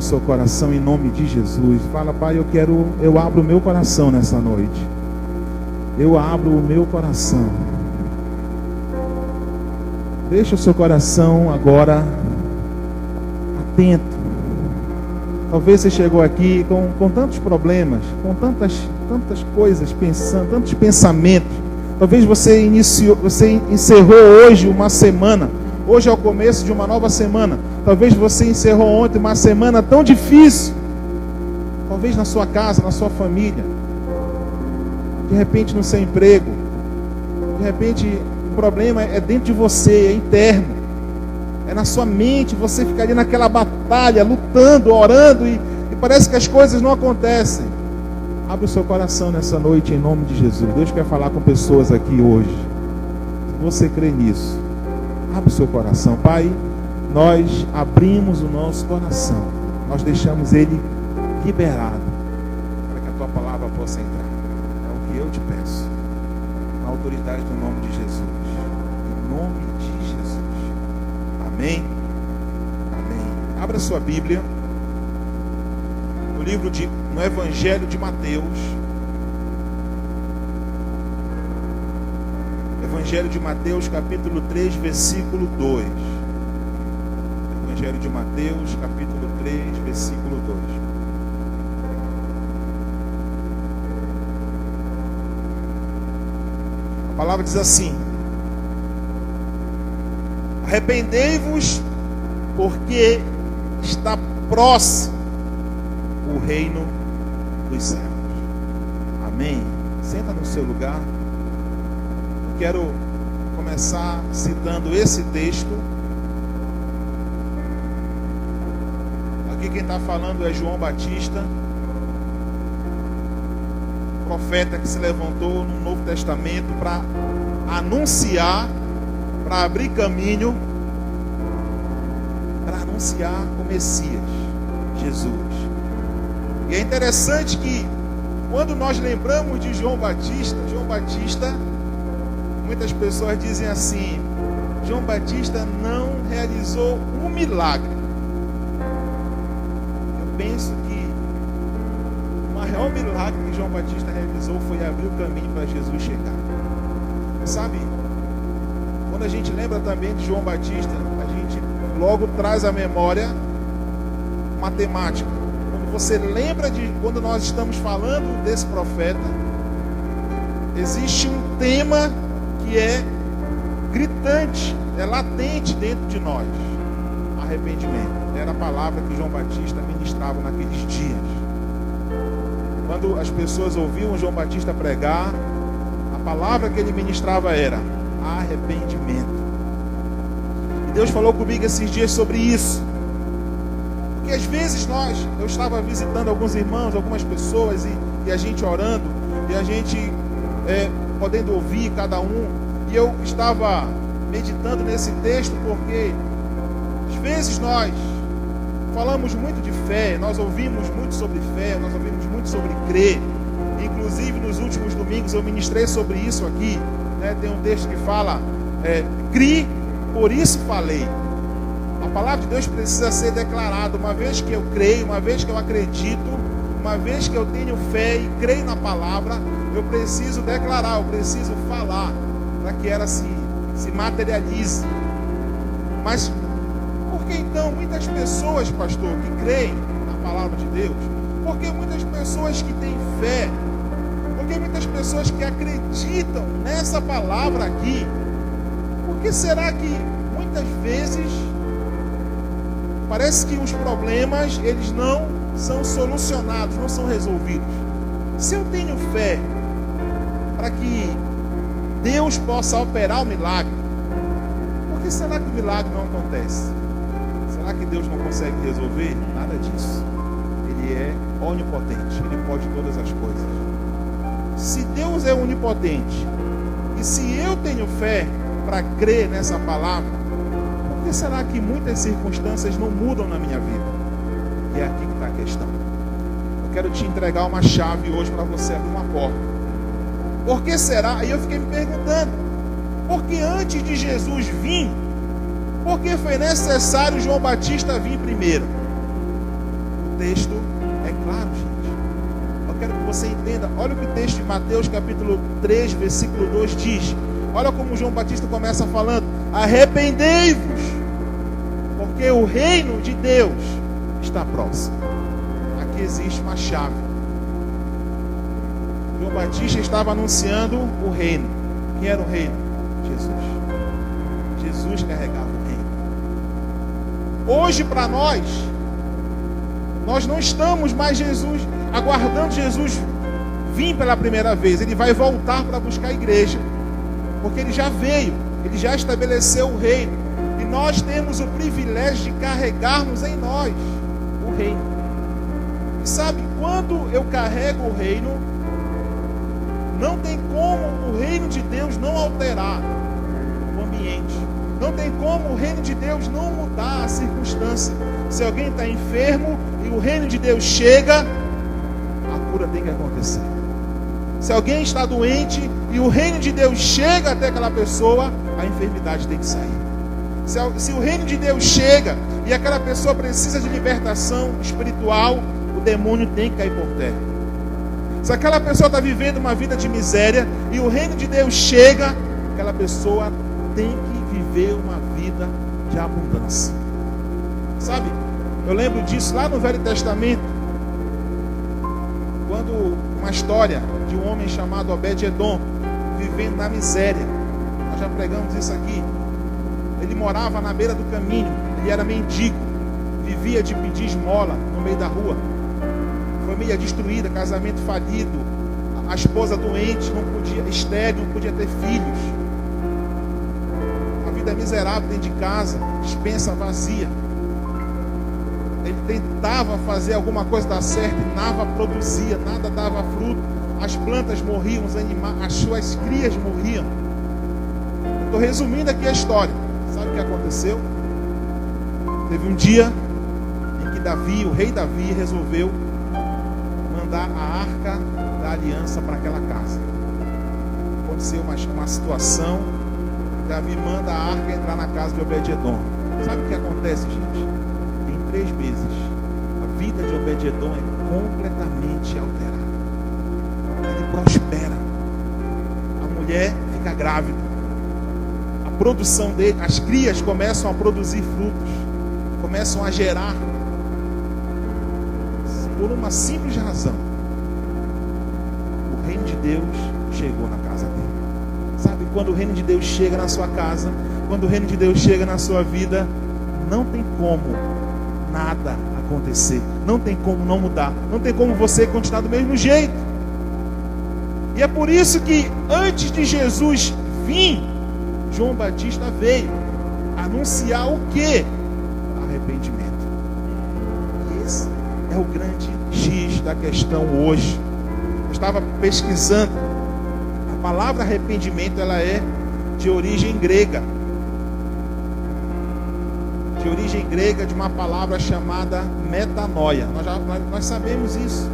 no seu coração em nome de Jesus. Fala, Pai, eu abro o meu coração nessa noite. Eu abro o meu coração. Deixa o seu coração agora atento. Talvez você chegou aqui com tantos problemas, com tantas coisas pensando, tantos pensamentos. Talvez você encerrou hoje uma semana. Hoje é o começo de uma nova semana. Talvez você encerrou ontem uma semana tão difícil. Talvez na sua casa, na sua família. De repente no seu emprego. De repente o problema é dentro de você, é interno. É na sua mente, você fica ali naquela batalha, lutando, orando e parece que as coisas não acontecem. Abre o seu coração nessa noite em nome de Jesus. Deus quer falar com pessoas aqui hoje. Se você crê nisso, abre o seu coração. Pai, nós abrimos o nosso coração. Nós deixamos ele liberado para que a tua palavra possa entrar. É o que eu te peço. Na autoridade do nome de Jesus. Em nome de Jesus. Amém? Amém. Abra sua Bíblia. No Evangelho de Mateus. Evangelho de Mateus, capítulo 3, versículo 2. Evangelho de Mateus, capítulo 3, versículo 2. A palavra diz assim: arrependei-vos, porque está próximo o reino dos céus. Amém? Senta no seu lugar. Eu quero começar citando esse texto. Aqui quem está falando é João Batista, profeta que se levantou no Novo Testamento para anunciar, para abrir caminho, para anunciar o Messias, Jesus. E é interessante que quando nós lembramos de João Batista, muitas pessoas dizem assim: João Batista não realizou um milagre. Eu penso que o maior milagre que João Batista realizou foi abrir o caminho para Jesus chegar. Sabe, quando a gente lembra também de João Batista, a gente logo traz à memória matemática. Você lembra de quando nós estamos falando desse profeta, existe um tema que é gritante, é latente dentro de nós: arrependimento. Era a palavra que João Batista ministrava naqueles dias. Quando as pessoas ouviam João Batista pregar, a palavra que ele ministrava era arrependimento. E Deus falou comigo esses dias sobre isso. Porque às vezes eu estava visitando alguns irmãos, algumas pessoas, e a gente orando, e a gente podendo ouvir cada um, e eu estava meditando nesse texto, porque às vezes nós falamos muito de fé, nós ouvimos muito sobre fé, nós ouvimos muito sobre crer. Inclusive nos últimos domingos eu ministrei sobre isso aqui, né? Tem um texto que fala, cri, por isso falei. A palavra de Deus precisa ser declarada. Uma vez que eu creio, uma vez que eu acredito, uma vez que eu tenho fé e creio na palavra, eu preciso declarar, eu preciso falar, para que ela se materialize. Mas por que então muitas pessoas, pastor, que creem na palavra de Deus? Por que muitas pessoas que têm fé? Por que muitas pessoas que acreditam nessa palavra aqui? Por que será que muitas vezes parece que os problemas, eles não são solucionados, não são resolvidos? Se eu tenho fé para que Deus possa operar o milagre, por que será que o milagre não acontece? Será que Deus não consegue resolver? Nada disso. Ele é onipotente, Ele pode todas as coisas. Se Deus é onipotente, e se eu tenho fé para crer nessa palavra, por que será que muitas circunstâncias não mudam na minha vida? E é aqui que está a questão. Eu quero te entregar uma chave hoje para você abrir uma porta. Por que será? Aí eu fiquei me perguntando, porque antes de Jesus vir, por que foi necessário João Batista vir primeiro? texto é claro, gente. Eu quero que você entenda. Olha o que o texto de Mateus capítulo 3, versículo 2 diz. Olha como João Batista começa falando: arrependei-vos, porque o reino de Deus está próximo. Aqui existe uma chave. João Batista estava anunciando o reino. Quem era o reino? Jesus. Jesus carregava o reino. Hoje, para nós não estamos mais aguardando Jesus vir pela primeira vez. Ele vai voltar para buscar a igreja, porque ele já veio, ele já estabeleceu o reino, e nós temos o privilégio de carregarmos em nós o reino. E sabe, quando eu carrego o reino, não tem como o reino de Deus não alterar o ambiente. Não tem como o reino de Deus não mudar a circunstância. Se alguém está enfermo e o reino de Deus chega, a cura tem que acontecer. Se alguém está doente e o reino de Deus chega até aquela pessoa, a enfermidade tem que sair. Se o reino de Deus chega e aquela pessoa precisa de libertação espiritual, o demônio tem que cair por terra. Se aquela pessoa está vivendo uma vida de miséria e o reino de Deus chega, aquela pessoa tem que viver uma vida de abundância. Sabe, eu lembro disso lá no Velho Testamento, quando uma história de um homem chamado Obed-Edom, vivendo na miséria. Nós já pregamos isso aqui. Ele morava na beira do caminho, ele era mendigo, vivia de pedir esmola no meio da rua. Família destruída, casamento falido, a esposa doente, estéril, não podia ter filhos. A vida miserável dentro de casa, despensa vazia. Ele tentava fazer alguma coisa dar certo e nada produzia, nada dava fruto. As plantas morriam, os animais, as suas crias morriam. Estou resumindo aqui a história. Sabe o que aconteceu? Teve um dia em que o rei Davi, resolveu mandar a arca da aliança para aquela casa. Aconteceu uma situação, Davi manda a arca entrar na casa de Obed-Edom. Sabe o que acontece, gente? Em 3 meses, a vida de Obed-Edom é completamente alterada. Ele prospera. A mulher fica grávida. A produção dele, as crias começam a produzir frutos, começam a gerar, por uma simples razão: o reino de Deus chegou na casa dele. Sabe, quando o reino de Deus chega na sua casa, quando o reino de Deus chega na sua vida, não tem como nada acontecer, não tem como não mudar, não tem como você continuar do mesmo jeito. E é por isso que antes de Jesus vir, João Batista veio anunciar o quê? Arrependimento. E esse é o grande X da questão hoje. Eu estava pesquisando. A palavra arrependimento, ela é de origem grega. De origem grega, de uma palavra chamada metanoia. Nós sabemos isso.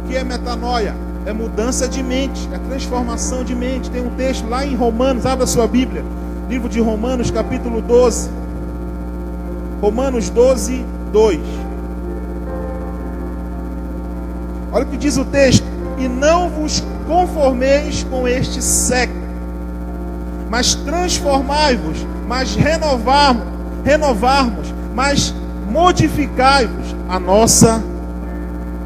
O que é metanoia? É mudança de mente, é transformação de mente. Tem um texto lá em Romanos, abra sua Bíblia, livro de Romanos, capítulo 12. Romanos 12, 2. Olha o que diz o texto: e não vos conformeis com este século, mas transformai-vos, mas renovarmos, mas modificai-vos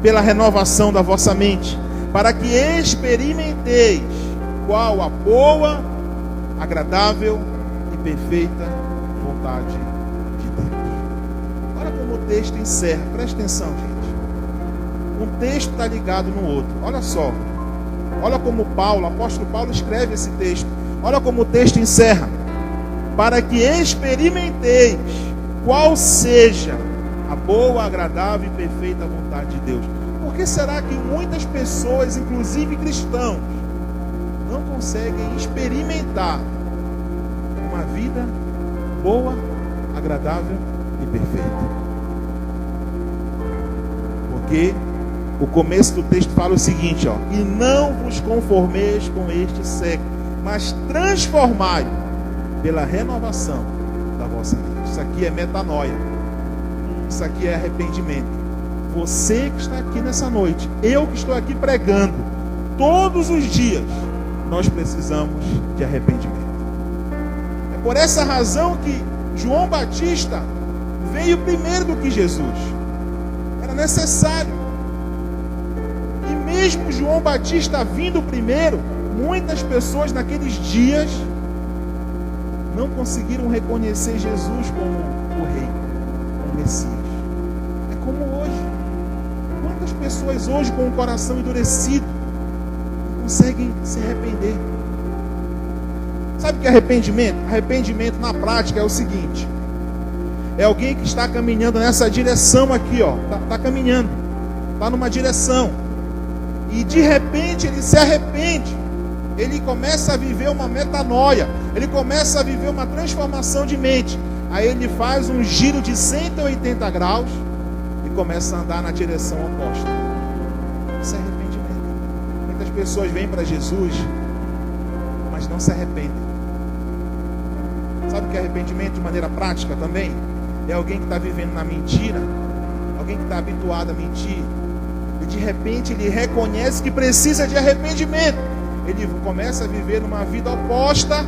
pela renovação da vossa mente, para que experimenteis qual a boa, agradável e perfeita vontade de Deus. Olha como o texto encerra, presta atenção, gente. Um texto está ligado no outro. Olha só. Olha como o apóstolo Paulo escreve esse texto. Olha como o texto encerra: para que experimenteis qual seja a boa, agradável e perfeita vontade de Deus. Por que será que muitas pessoas, inclusive cristãos, não conseguem experimentar uma vida boa, agradável e perfeita? Porque o começo do texto fala o seguinte, ó: e não vos conformeis com este século, mas transformai pela renovação da vossa mente. Isso aqui é metanoia. Isso aqui é arrependimento. você que está aqui nessa noite, eu que estou aqui pregando, todos os dias, nós precisamos de arrependimento. É por essa razão que João Batista veio primeiro do que Jesus. Era necessário. E mesmo João Batista vindo primeiro, muitas pessoas naqueles dias não conseguiram reconhecer Jesus como o Rei, o Messias. É como hoje. Quantas pessoas hoje com o coração endurecido não conseguem se arrepender? Sabe o que é arrependimento? Arrependimento na prática é o seguinte: é alguém que está caminhando nessa direção aqui, ó. Está caminhando, está numa direção, e de repente ele se arrepende. Ele começa a viver uma metanoia, ele começa a viver uma transformação de mente. Aí ele faz um giro de 180 graus e começa a andar na direção oposta. Isso é arrependimento. Muitas pessoas vêm para Jesus, mas não se arrependem. Sabe o que é arrependimento de maneira prática também? É alguém que está vivendo na mentira, alguém que está habituado a mentir, e de repente ele reconhece que precisa de arrependimento. Ele começa a viver numa vida oposta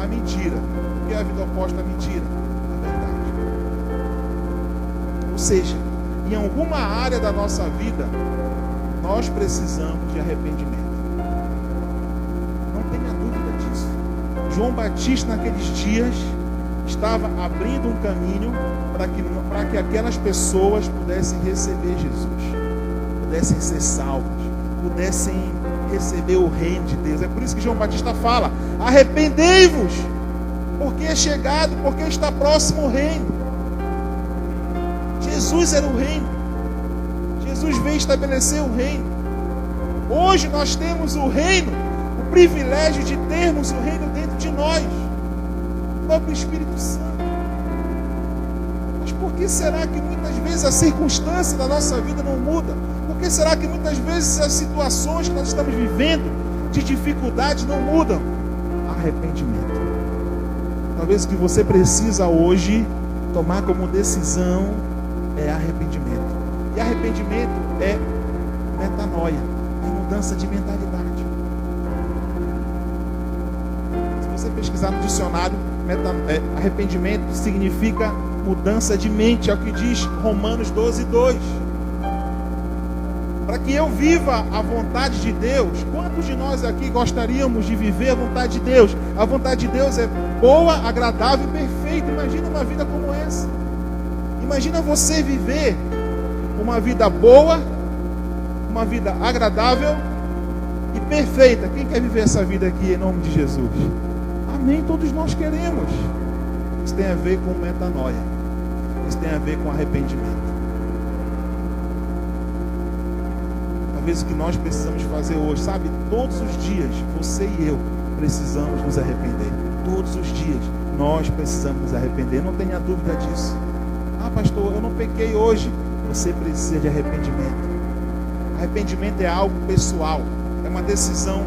à mentira. O que é a vida oposta à mentira? A verdade. Ou seja, em alguma área da nossa vida, nós precisamos de arrependimento. Não tenha dúvida disso. João Batista, naqueles dias, estava abrindo um caminho para que aquelas pessoas pudessem receber Jesus, pudessem ser salvos, pudessem receber o reino de Deus. É por isso que João Batista fala: arrependei-vos, porque é chegado, porque está próximo o reino. Jesus era o reino. Jesus veio estabelecer o reino. Hoje nós temos o reino, o privilégio de termos o reino dentro de nós, o próprio Espírito Santo. Mas por que será que muitas vezes a circunstância da nossa vida não muda? Por que será que muitas vezes as situações que nós estamos vivendo de dificuldade não mudam? Arrependimento. Talvez o que você precisa hoje tomar como decisão é arrependimento. E arrependimento é metanoia, é mudança de mentalidade. Se você pesquisar no dicionário, arrependimento significa mudança de mente, é o que diz Romanos 12:2. Para que eu viva a vontade de Deus, quantos de nós aqui gostaríamos de viver a vontade de Deus? A vontade de Deus é boa, agradável e perfeita. Imagina uma vida como essa. Imagina você viver uma vida boa, uma vida agradável e perfeita. Quem quer viver essa vida aqui em nome de Jesus? Amém, todos nós queremos. Isso tem a ver com metanoia. Isso tem a ver com arrependimento. Talvez o que nós precisamos fazer hoje, sabe? Todos os dias, você e eu precisamos nos arrepender. Todos os dias nós precisamos nos arrepender. Não tenha dúvida disso. Ah, pastor, eu não pequei hoje. Você precisa de arrependimento. Arrependimento é algo pessoal. É uma decisão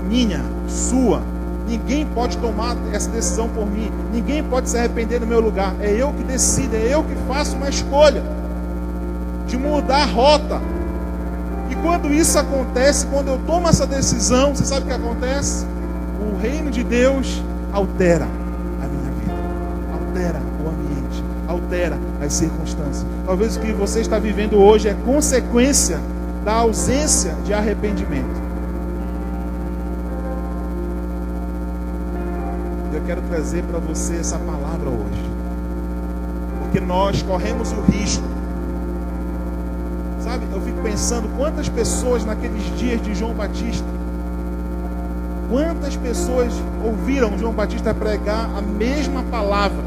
minha, sua. Ninguém pode tomar essa decisão por mim. Ninguém pode se arrepender no meu lugar. É eu que decido, é eu que faço uma escolha de mudar a rota. E quando isso acontece, quando eu tomo essa decisão, você sabe o que acontece? O reino de Deus altera a minha vida, altera o ambiente, altera as circunstâncias. Talvez o que você está vivendo hoje é consequência da ausência de arrependimento. Eu quero trazer para você essa palavra hoje, porque nós corremos o risco. Sabe, eu fico pensando quantas pessoas naqueles dias de João Batista, quantas pessoas ouviram João Batista pregar a mesma palavra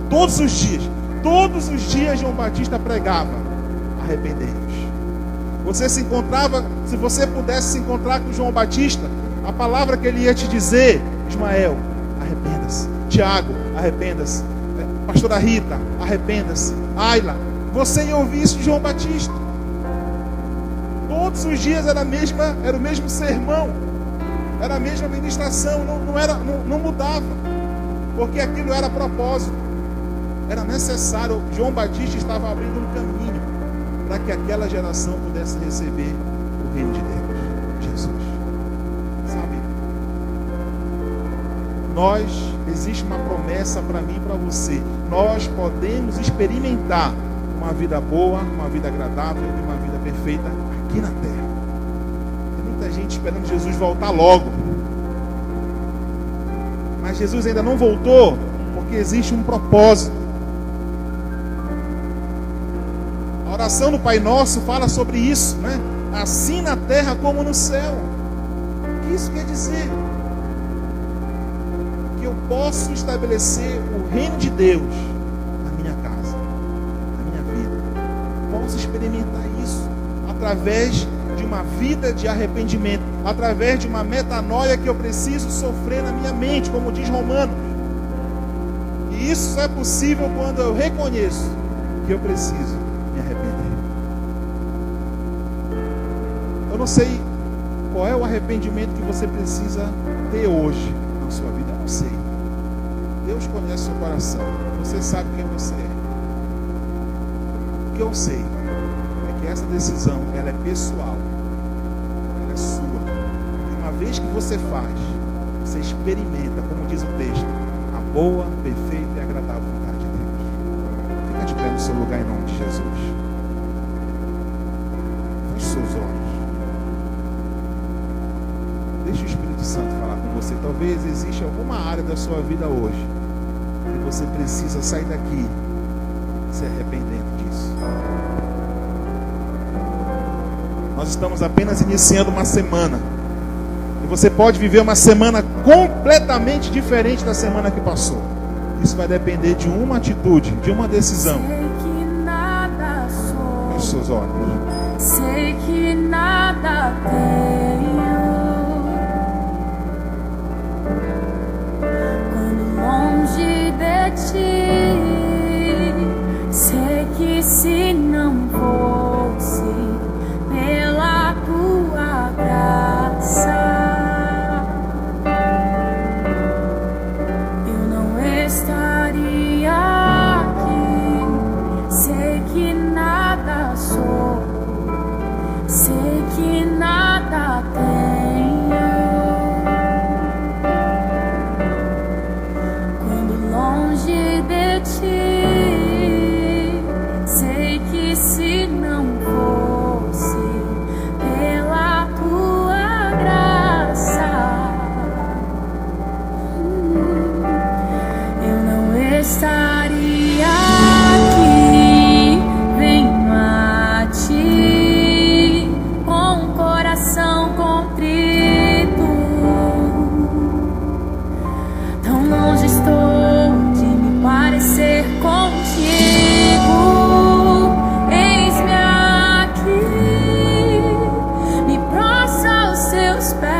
todos os dias. Todos os dias João Batista pregava: arrependei-vos. Você se encontrava, se você pudesse se encontrar com João Batista, a palavra que ele ia te dizer: Ismael, arrependa-se. Tiago, arrependa-se. Pastora Rita, arrependa-se. Ayla, você ia ouvir isso de João Batista. Todos os dias era o mesmo sermão, era a mesma ministração, não mudava, porque aquilo era propósito. Era necessário. João Batista estava abrindo um caminho para que aquela geração pudesse receber o reino de Deus, Jesus. Sabe? Existe uma promessa para mim e para você. Nós podemos experimentar uma vida boa, uma vida agradável e uma vida perfeita aqui na terra. Tem muita gente esperando Jesus voltar logo. Mas Jesus ainda não voltou porque existe um propósito. A oração do Pai Nosso fala sobre isso, né? Assim na terra como no céu. O que isso quer dizer? Que eu posso estabelecer o reino de Deus na minha casa, na minha vida. Posso experimentar isso através de uma vida de arrependimento, através de uma metanoia que eu preciso sofrer na minha mente, como diz Romanos. E isso só é possível quando eu reconheço que eu preciso me arrepender. Eu não sei qual é o arrependimento que você precisa ter hoje na sua vida. Eu não sei. Deus conhece o seu coração. Você sabe quem você é. O que eu sei é que essa decisão, ela é pessoal. Ela é sua. E uma vez que você faz, você experimenta, como diz o texto, a boa, perfeita e agradável vontade de Deus. Fica de pé no seu lugar em nome de Jesus. Feche seus olhos. Deixe o Espírito Santo falar com você. Talvez exista alguma área da sua vida hoje que você precisa sair daqui se arrependendo disso. Nós estamos apenas iniciando uma semana. E você pode viver uma semana completamente diferente da semana que passou. Isso vai depender de uma atitude, de uma decisão. Sei que nada sou. Feche seus olhos. Sei que nada tenho. Quando longe de ti, sei que se não fosse pela tua graça, eu não estaria aqui. Sei que nada sou, sei que nada tenho. Quando longe de ti, sei que se não fosse pela tua graça, eu não estaria aqui. Venho a ti com o coração contrito. Tão longe estou de me parecer contigo. Eis-me aqui, me prostro aos seus pés.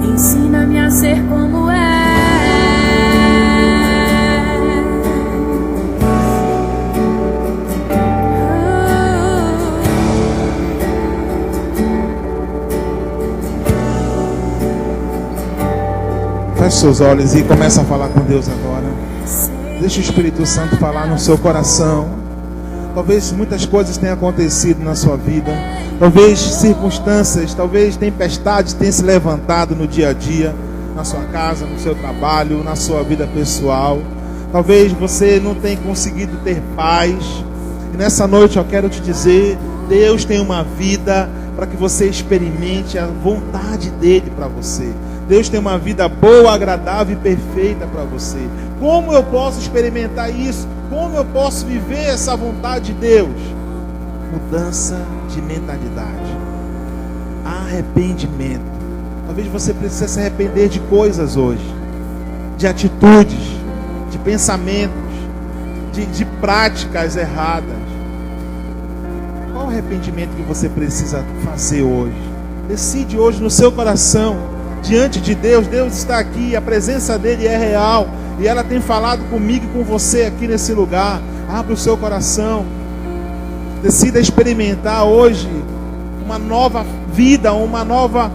Ensina-me a ser como és. Feche seus olhos e começa a falar com Deus agora. Deixa o Espírito Santo falar no seu coração. Talvez muitas coisas tenham acontecido na sua vida. Talvez circunstâncias, talvez tempestades tenham se levantado no dia a dia, na sua casa, no seu trabalho, na sua vida pessoal. Talvez você não tenha conseguido ter paz. E nessa noite eu quero te dizer, Deus tem uma vida para que você experimente a vontade dele para você. Deus tem uma vida boa, agradável e perfeita para você. Como eu posso experimentar isso? Como eu posso viver essa vontade de Deus? Mudança de mentalidade. Arrependimento. Talvez você precise se arrepender de coisas hoje. De atitudes, de pensamentos, de práticas erradas. Qual o arrependimento que você precisa fazer hoje? Decide hoje no seu coração. Diante de Deus, Deus está aqui, a presença dele é real e ela tem falado comigo e com você aqui nesse lugar. Abra o seu coração, decida experimentar hoje uma nova vida, uma nova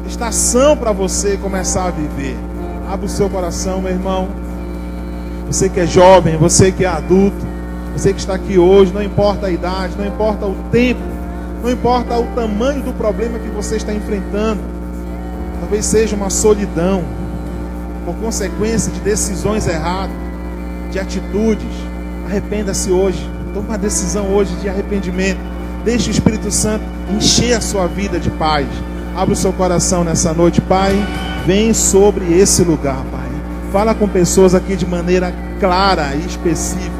estação para você começar a viver. Abra o seu coração, meu irmão. Você que é jovem, você que é adulto, você que está aqui hoje, não importa a idade, não importa o tempo, não importa o tamanho do problema que você está enfrentando. Talvez seja uma solidão, por consequência de decisões erradas, de atitudes. Arrependa-se hoje. Toma uma decisão hoje de arrependimento. Deixe o Espírito Santo encher a sua vida de paz. Abra o seu coração nessa noite. Pai, vem sobre esse lugar, Pai. Fala com pessoas aqui de maneira clara e específica.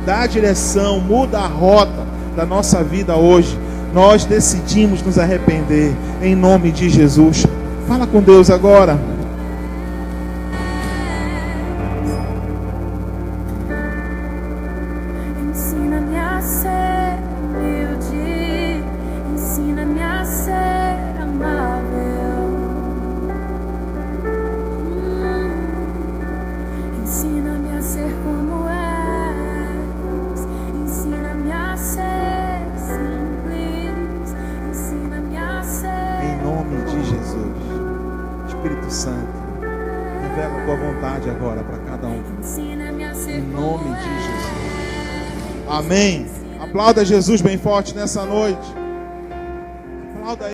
Dá a direção, muda a rota da nossa vida hoje. Nós decidimos nos arrepender em nome de Jesus. Fala com Deus agora. Ensina-me a ser humilde, ensina-me a ser amável, ensina-me a ser como és, ensina-me a ser simples, ensina-me a ser. Em nome de Jesus, Espírito Santo, revela a tua vontade agora para cada um. Ensina-me a ser Em como nome de és. Jesus. Amém. Aplauda Jesus bem forte nessa noite. Aplauda